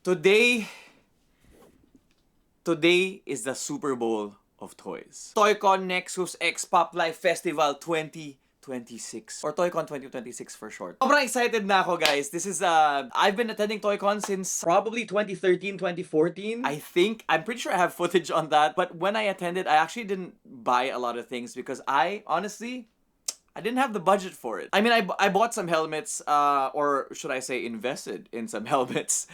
Today is the Super Bowl of toys. Toy-Con Nexus X Pop Life Festival 2026 or Toy-Con 2026 for short. Sobrang excited na ako, guys. This is I've been attending Toy-Con since probably 2013, 2014. I'm pretty sure I have footage on that. But when I attended, I actually didn't buy a lot of things because I didn't have the budget for it. I mean, I bought some helmets, or should I say invested in some helmets,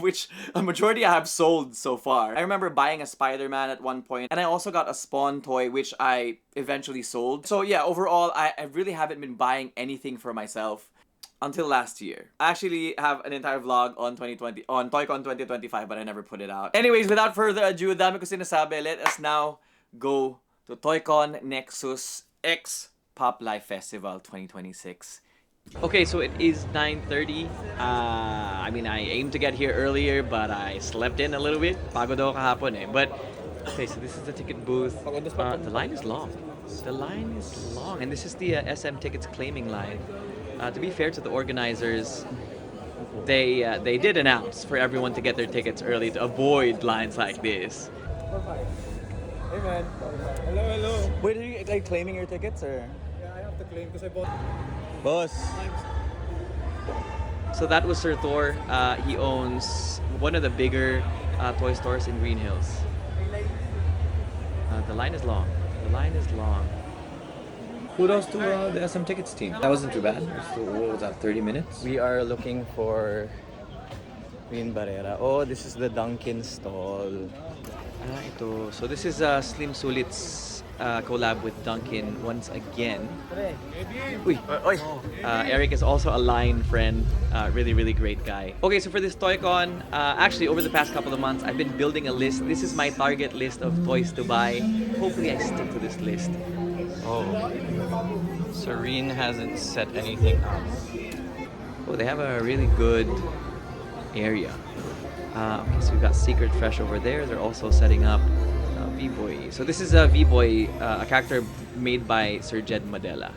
which a majority I have sold so far. I remember buying a Spider-Man at one point, and I also got a Spawn toy, which I eventually sold. So yeah, overall, I really haven't been buying anything for myself until last year. I actually have an entire vlog on Toy-Con 2025, but I never put it out. Anyways, without further ado, dami ko sinasabi, let us now go to Toy-Con Nexus X Pop Life Festival 2026. Okay, so it is 9:30. I mean, I aimed to get here earlier, but I slept in a little bit. Pagod ako kahapon eh. But, okay, so this is the ticket booth. The line is long. The line is long. And this is the SM Tickets claiming line. To be fair to the organizers, they did announce for everyone to get their tickets early to avoid lines like this. Hey man. Hello. Wait, are you like claiming your tickets or? Yeah, I have to claim because I bought. Boss. So that was Sir Thor. He owns one of the bigger toy stores in Green Hills. The line is long. Kudos to the SM Tickets team. That wasn't too bad. So, what was that, 30 minutes? We are looking for Rin Barrera. Oh, this is the Dunkin stall. Ito. So this is Slim Sulit's collab with Dunkin once again. Uy, oy. Eric is also a line friend. Really great guy. Okay, so for this Toy-Con, actually over the past couple of months, I've been building a list. This is my target list of toys to buy. Hopefully I stick to this list. Oh. Serene hasn't set anything up. Oh, they have a really good area. Okay, so we've got Secret Fresh over there. They're also setting up V-Boy. So this is a V-Boy, a character made by Sir Jed Madela.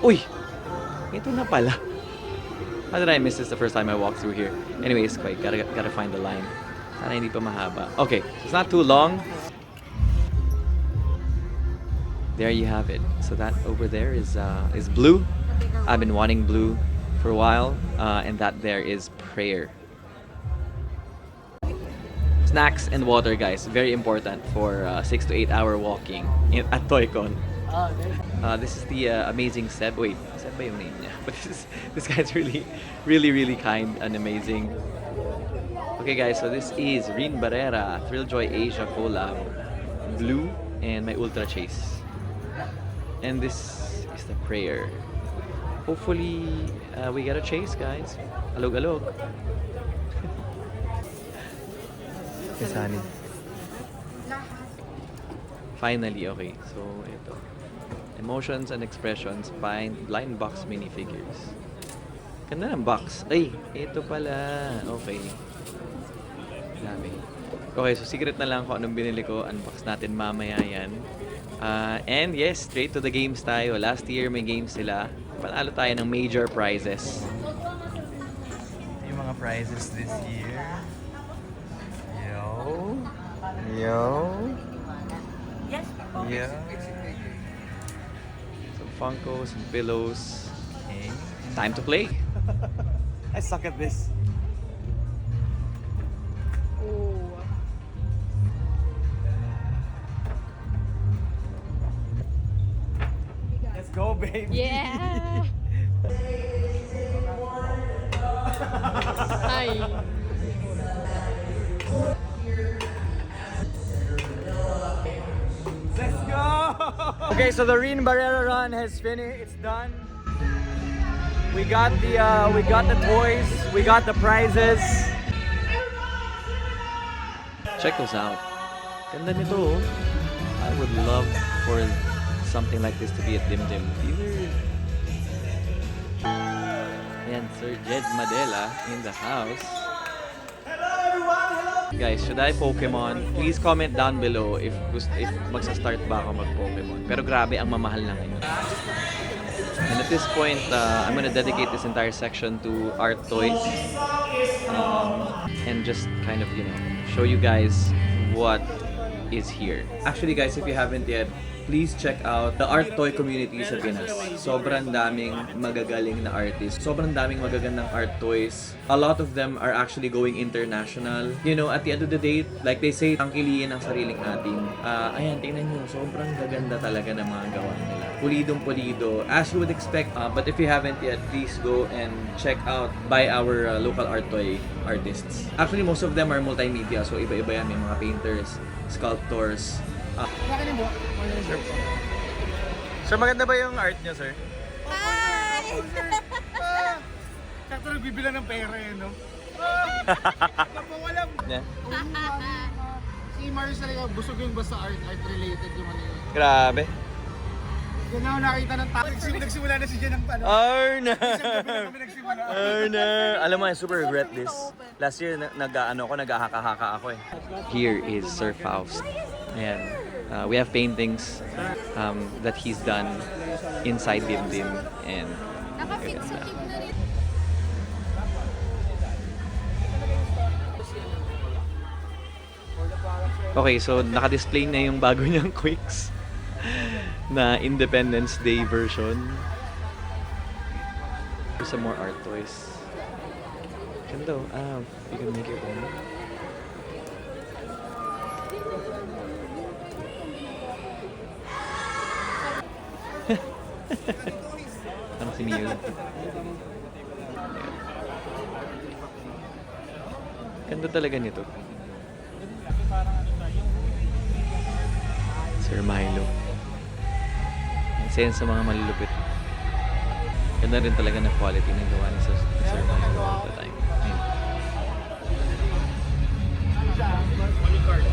Uy! Ito na pala. How did I miss this the first time I walked through here? Anyways, gotta find the line. Sana hindi pa mahaba. Okay, so it's not too long. There you have it. So that over there is blue. I've been wanting blue for a while, and that there is Prayer. Snacks and water, guys, very important for 6 to 8 hour walking at Toy-Con. This is the amazing Seb. Wait, Seb ba yung name niya? But this guy's really kind and amazing. Okay, guys, so this is Rin Barrera, Thrilljoy Asia collab, blue, and my Ultra Chase. And this is the Prayer. Hopefully, we get a chase, guys. Alog. Kisani. Finally, okay. So, ito. Emotions and Expressions, blind box minifigures. Ganda ng box. Ay, ito pala. Okay. Dami. Okay, so secret na lang kung anong binili ko. Unbox natin mamaya yan. And yes, straight to the games tayo. Last year, may games sila. Panalo tayo ng major prizes. Yung mga prizes this year. Yo. Some Funkos, some pillows. Okay. Time to play. I suck at this. Let's go, baby. Yeah. Hi. Let's go. Okay, so the Rin Barrera run has finished. It's done. We got the toys. We got the prizes. Check those out. Ganda nito. I would love for something like this to be at Dim Dim. Ayan, Sir Jed Madela in the house. Guys, should I Pokemon? Please comment down below if magsa-start ba ako mag-Pokemon. Pero grabe, ang mamahal na ngayon. And at this point, I'm gonna dedicate this entire section to art toys. And just kind of, show you guys what is here. Actually guys, if you haven't yet, please check out the art toy community sa Pinas. Sobrang daming magagaling na artists. Sobrang daming magagandang art toys. A lot of them are actually going international. At the end of the day, like they say, tangkiliin ang sariling atin. Ayan, tingnan nyo. Sobrang gaganda talaga ng mga gawa nila. Pulidong-pulido, as you would expect. But if you haven't yet, please go and check out by our local art toy artists. Actually, most of them are multimedia. So, iba-iba yan. May mga painters, sculptors. Sir, maganda ba yung art niyo, sir? Sakto nagbibilang ng pera no? Napawalam. Yeah. Si Marius talaga, busog yung basta art related yung ano yun. Grabe. Yan ako nakita ng tao. Nagsimula na si Jen ng ano. Arner! Isang gabi na kami nagsimula. Arner! Alam mo, I super regret this. Last year, naghahaka-haka ako eh. Here is Sir Faust. Ayan. We have paintings that he's done inside Dimdim. And okay, so naka-display na yung bago niyang Quicks na Independence Day version. Some more art toys. Ganda. You can make your own. Ano si Mio? Ganda talaga nito. Sir Milo. Isa sa mga malulupit. Ganda rin talaga na quality ng gawa ni Sir Milo all the time.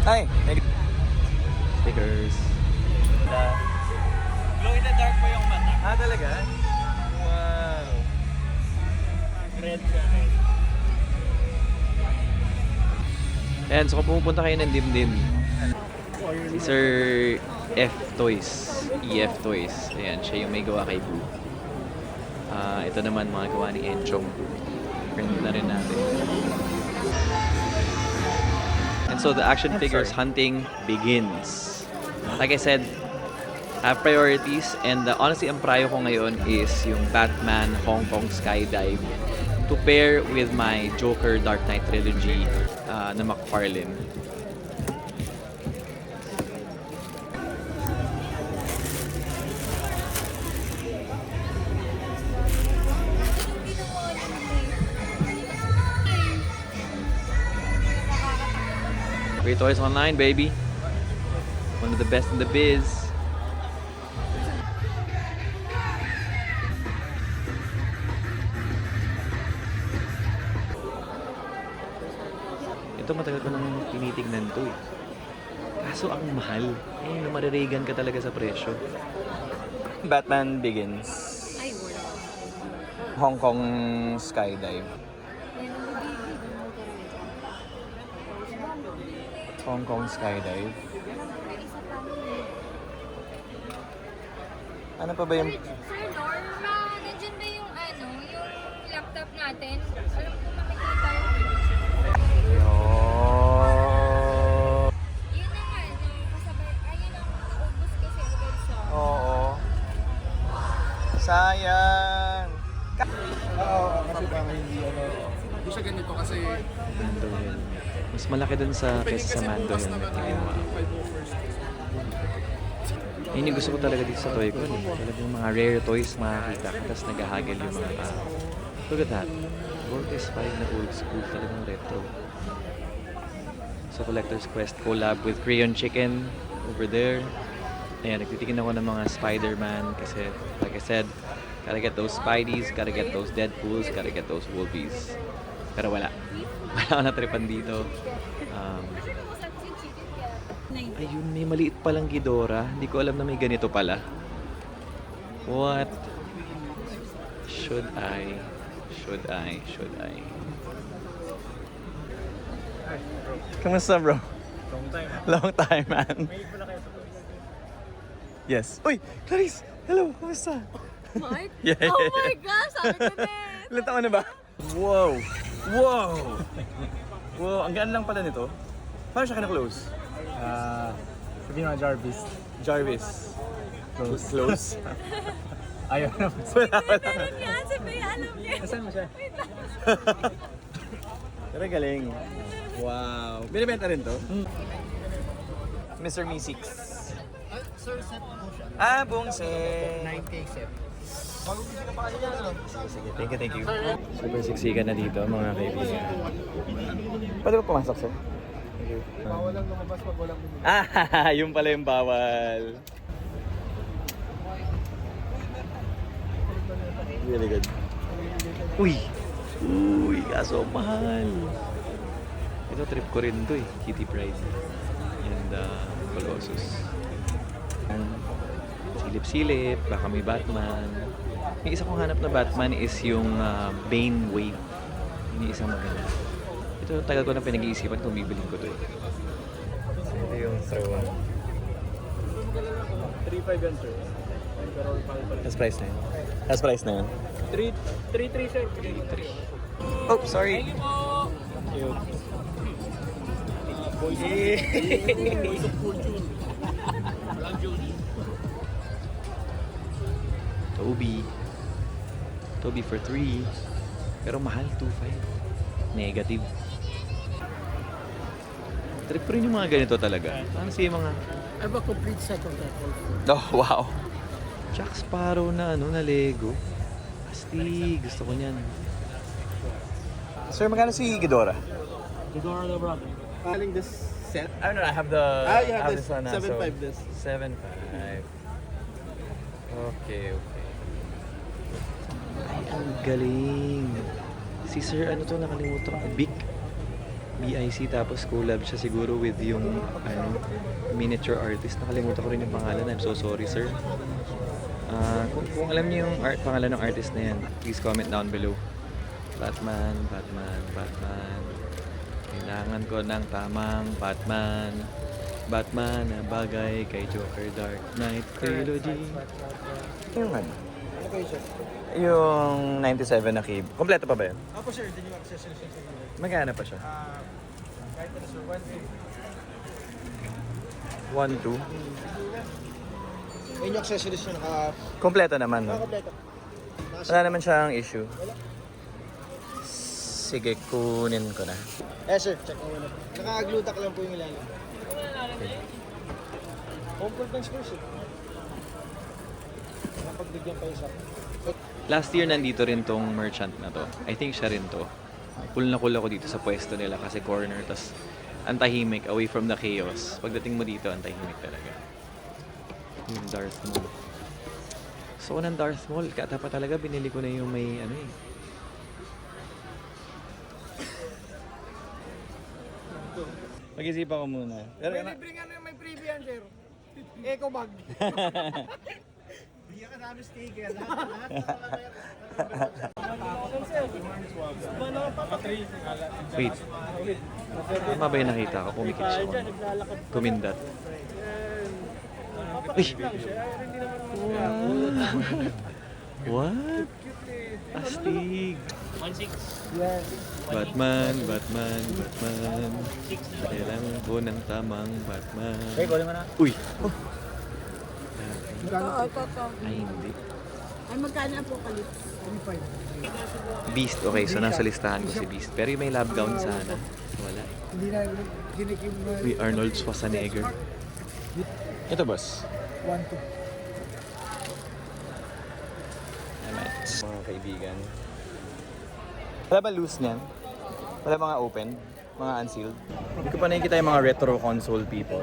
Ay! Stickers. Glow in the dark pa yung mata. Ah, talaga? Wow. Red siya. Ayan, so kung pupunta kayo ng Dimdim, si Sir F Toys, EF Toys. Ayan, siya yung may gawa kay Boo. Ito naman mga gawa ni Enchong. Friend na rin natin. And so the action figures hunting begins. Like I said, I have priorities, and honestly, ang prayo ko ngayon is yung Batman Hong Kong Skydive to pair with my Joker Dark Knight trilogy na McFarlane. Great Toys Online, baby. One of the best in the biz. Ito matagal ko nang tinitignan to eh. Kaso ang mahal. Maririgan ka talaga sa presyo. Batman Begins. Ay, wala. Hong Kong Skydive. Hong Kong Skydive. Ano pa ba yung... Sir Norma, nandiyan ba yung yung laptop natin? Alam ko makikita yun na nga, kasabay, ayun ang naubos kasi agad sa... Oo. Sayang. Oo, kasi parang hindi Hindi siya ganito kasi Mando Hill. Mas malaki dun sa kesa sa Mando Hill na ginawa. Yun yung gusto ko talaga dito sa toy ko. Talagang mga rare toys makakita. Tapos naghahagil yung mga tao. Look at that. World is 5 na old school. Talagang retro. So Collector's Quest collab with Crayon Chicken over there. Ayan, nagtitikin ako ng mga Spider-Man kasi like I said, gotta get those Spideys, gotta get those Deadpools, gotta get those Wolvies. Pero wala. Wala ako natripan dito. Ayun, may maliit palang Ghidorah. Hindi ko alam na may ganito pala. What? Should I? Kamusta, bro? long time. Long time, man. May pala kayo sa toys. Yes. Uy, Clarice! Hello, kamusta? Mark? Yeah. Oh my gosh, sabi ko na eh. Ilan taon na ba? Wow! Wow! Wow, ang gaan lang pala nito. Paano siya kina-close? Sabihin nga Jarvis. Jarvis. Close? Ayaw na. Meron yan, si Bea, alam niya. Nasaan mo siya? Pero galing. Wow. Binibenta rin to? Mr. Meeseeks. Sir, set po siya. Ah, buong set. 9K set. Sige, thank you. Super siksikan na dito, mga kaibigan. Pwede ba pumasok, sir? Thank you. Bawal lang lumabas pag walang bumili. Ah, yung pala yung bawal. Really good. Uy! Uy, kaso mahal. Ito, trip ko rin to eh. Kitty Pride. And Colossus. Silip-silip, baka may Batman. Yung isa kong hanap na Batman is yung Bane Wave. Yung isang maganda. Ito, tagal ko na pinag-iisipan kung bibilin ko to eh. Ito yung throne. 3.5 yan, sir. That's price na yun. That's price na yun. 3.3, sir. 3. Oh, sorry. Thank you. Toby for 3. Pero mahal, 2.5. Negative. Trip ko rin yung mga ganito talaga. Ano siya yung mga... I have a complete set of that also. Oh, wow. Jack Sparrow na na Lego. Asti, gusto ko niyan. Sir, magkano si Ghidorah? Ghidorah the brother. Calling this set? I don't know, I have the... You have this. one, 7.5 this. 7.5. Okay. Ay, ang galing. Si Sir, ano to, nakalimutan ko. BIC, tapos collab siya siguro with yung miniature artist. Nakalimutan ko rin yung pangalan. I'm so sorry, sir. Kung alam niyo yung pangalan ng artist na yan, please comment down below. Batman. Kailangan ko ng tamang Batman. Batman na bagay kay Joker Dark Knight Trilogy. Yung ano? Ano kayo, sir? Yung 97 na cube. Kompleto pa ba yun? Opo, sir. Din yung accessories sa inyo. Magkano pa siya? Kahit na, sir. 1, 2. 1.2. Yun yung accessories nyo Kompleto naman, no? naka-kompleto. Wala naman siyang issue. Sige, kunin ko na. Sir. Check mo na. Naka-glutak lang po yung ilalim. Home court ng Spurs, eh. Napagbigyan pa isa. Last year nandito rin tong merchant na to. I think siya rin to. Cool na cool ako dito sa pwesto nila kasi corner. Tas ang tahimik, away from the chaos. Pagdating mo dito, ang tahimik talaga. Yung Darth Maul. So ng Darth Maul, kata pa talaga binili ko na yung may ano eh. Mag-isipan ko muna. Pero, Libre nga na may preview yan, sir. Eco bag. Bigyan ka namin sticker. Wait. Tama ba yung nakita ko? Pumikit siya. Kumindat. Uy! Wow! What? Astig! Batman. Kailangan ko ng tamang Batman. Uy! Oh. Ay, hindi. Ay, magkano ang Apocalypse? Beast. Okay, so nasa listahan ko si Beast. Pero yung may lab gown sana. Wala. Hindi na ginikim na Uy, Arnold Schwarzenegger. ito, boss. 1-2. Mga kaibigan. Wala ba loose niyan? Wala mga open? Mga unsealed? Hindi ko pa nakikita yung mga retro console people.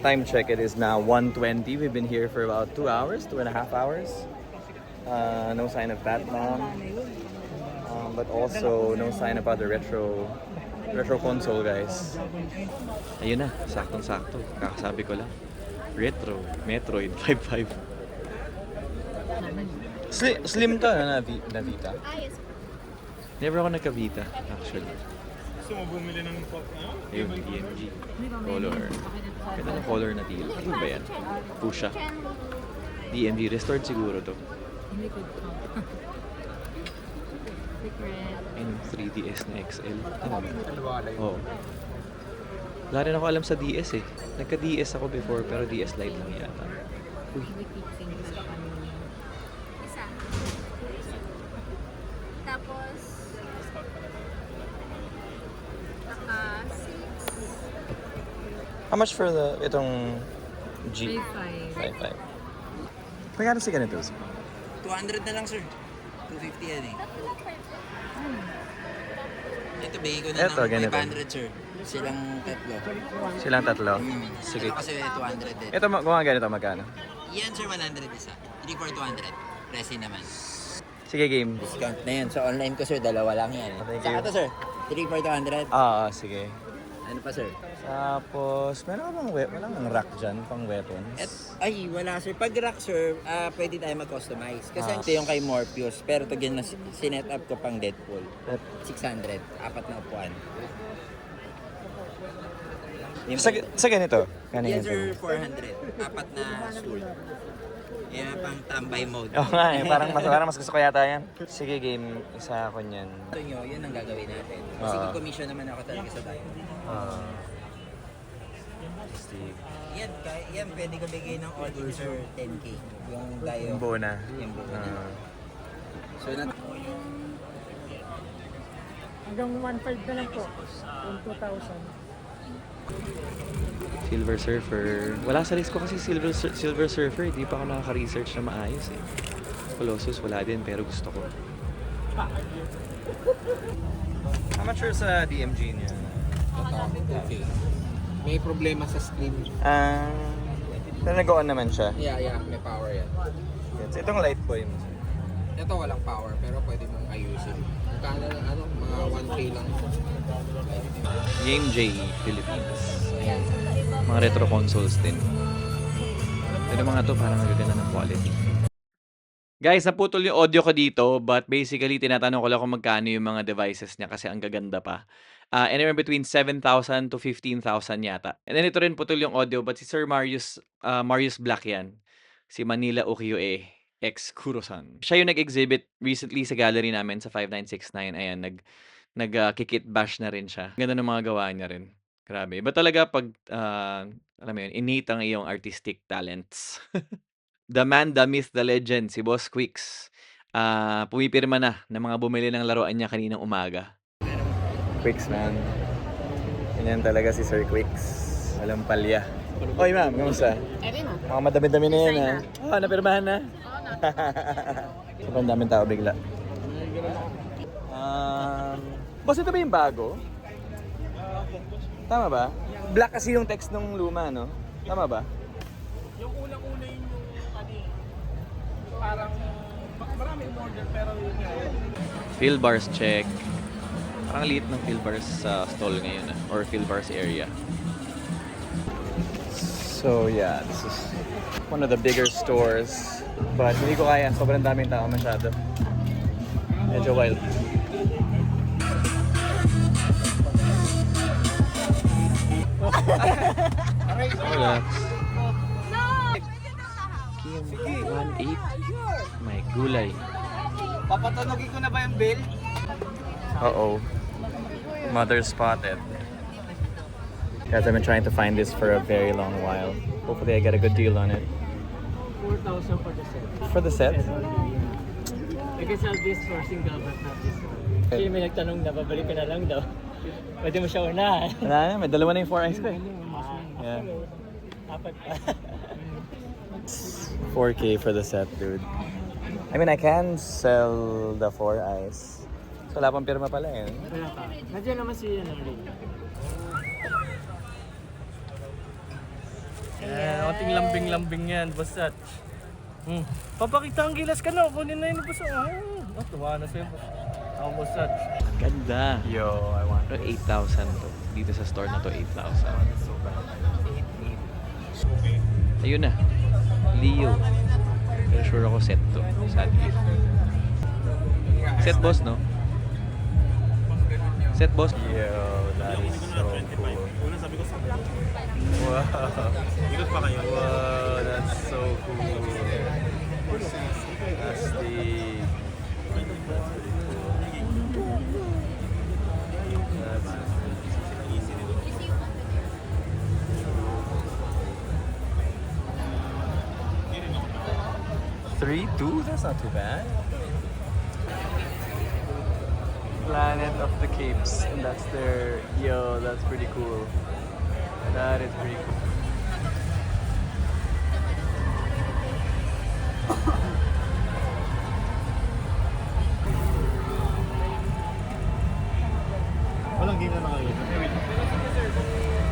Time check, it is now 1:20. We've been here for about 2 hours, 2.5 hours. No sign of Batman. But also, no sign of other retro console guys. Ayun na, saktong-sakto. Kakasabi ko lang. Retro, Metroid 5.5. Slim to na Vita. Ah, yes. Never ako nagka-Vita, actually. Gusto mo bumili ng pop na? Ayun, DMG. Color. Ganda ng color na teal. Ano ba yan? Pusha. DMG. Restored siguro to. Hindi ko ito. Secret. And 3DS na XL. Ano ba? Oo. Wala rin ako alam sa DS eh. Nagka-DS ako before pero DS Lite lang yata. Hindi fixing gusto kami. Isa. Tapos, naka 6. How much for itong G? 5. 5.5. Magkano si ganito? 200 na lang, sir. 250 yan eh. Ito, bigay ko na Ito, ng ganito. 500, sir. Silang tatlo. Silang tatlo? Sige. Ito kasi 200 din. Ito, kung ganito, magkano? Yan, sir, 100 isa. 3 for 200. Resi naman. Sige, game. Discount na yan. Sa online ko, sir, dalawa lang yan. Thank Saka you. to, sir. 3 for 200. Sige. Ano pa, sir? Tapos, meron ka bang walang rack dyan, pang weapons? Ay, wala, sir. Pag rack, sir, pwede tayo mag-customize. Kasi ito yung kay Morpheus. Pero ito na sinet up ko pang Deadpool. 600. 4 na upuan. Yung Sa ganito? yan, Ganito. sir, 400. 4 na stool. Yan pang tambay mode. Oo nga eh, parang mas gusto ko yata yan. Sige game, isa ako niyan. Ito nyo, yun ang gagawin natin. Kasi commission naman ako talaga sa tayo. Steve. Yan, pwede ko bigay ng all in, sir, 10K. Yung tayo. Yung buo na. Yung buo na. So, Hanggang 1.5 na lang po. Yung 2,000. Silver Surfer. Wala sa list ko kasi Silver Surfer. Hindi pa ako nakaka-research na maayos eh. Colossus wala din pero gusto ko. How much sa DMG niya? okay. May problema sa screen. Nag-on naman siya. Yeah, may power yan. Itong light boy mo. Ito walang power pero pwede mong ayusin. Kala mga 1K lang. Game J Philippines. Ayan. Mga retro consoles din. Pero mga to parang nagaganda ng quality. Guys, naputol yung audio ko dito but basically tinatanong ko lang kung magkano yung mga devices niya kasi ang gaganda pa. Anywhere between 7,000 to 15,000 yata. And then ito rin putol yung audio but si Sir Marius Black yan. Si Manila Ukiyo-e ex Kurosan. Siya yung nag-exhibit recently sa gallery namin sa 5969. Ayan, nag-kikit bash na rin siya. Ganda ng mga gawa niya rin. Grabe. Iba talaga pag, alam mo yun, innate ang iyong artistic talents. The man, the myth, the legend, si Boss Quicks. Pumipirma na ng mga bumili ng laruan niya kaninang umaga. Quicks man. Ganyan talaga si Sir Quicks. Walang palya. Oy ma'am, kamusta? Mga madami-dami na yan ha. Napirmahan na. Sobrang daming tao bigla. Boss, ito ba yung bago? Tama ba? Black kasi yung text nung luma, no? Tama ba? Yung unang-una yun yung parang maraming order pero yun nga yun. Fill bars check. Parang liit ng fill bars sa stall ngayon or fill bars area. So yeah, this is one of the bigger stores. But hindi ko kaya, sobrang daming tao masyado. Medyo wild. Relax. Kim 1.8. May gulay. Papatanogin ko na ba yung bill? Uh-oh. Mother spotted. Guys, I've been trying to find this for a very long while. Hopefully I get a good deal on it. 4,000 for the set. For the set? You can sell this for single but not this one. Kasi may nagtanong na, babalik ka na lang daw. Pwede mo siya unahan. Wala na, may dalawa na yung 4 eyes ko eh. Yeah. Apat pa. 4K for the set, dude. I mean, I can sell the 4 eyes. So, wala pang pirma pala eh. Wala pa. Nandiyan naman si Ray. Konting lambing-lambing yan, Bossat. Papakita ang gilas ka na, kunin na yun, Bossat. Tuwa na sa'yo, Bossat. Ganda. Yo, I want Pero 8,000 to. Dito sa store na to, 8,000. Ayun na. Leo. Pero sure ako set to. Sadly. Set boss, no? Set boss. Yo, that is so cool. Wow. Wow, that's so cool. Astig. Three, two, that's not too bad. Planet of the Capes, and that's their, yo, that's pretty cool. That is pretty cool. Walang game na nakalimutan.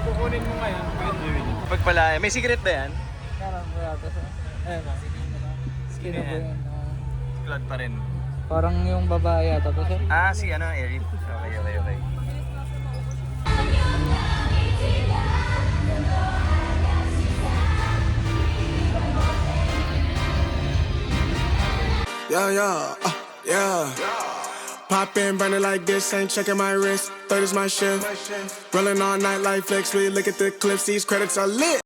Kukunin mo ngayon. Pagpalaya, may secret ba yan? Meron po yata sa... Ayun na. Sino po yun? Blood pa rin. Parang yung babae yata to sir. Ah, si ano, Erin. Okay, okay, okay. Yeah. Pop in, burning like this, ain't checking my wrist. Third is my shift. Rolling all night like flex, we look at the clips, these credits are lit.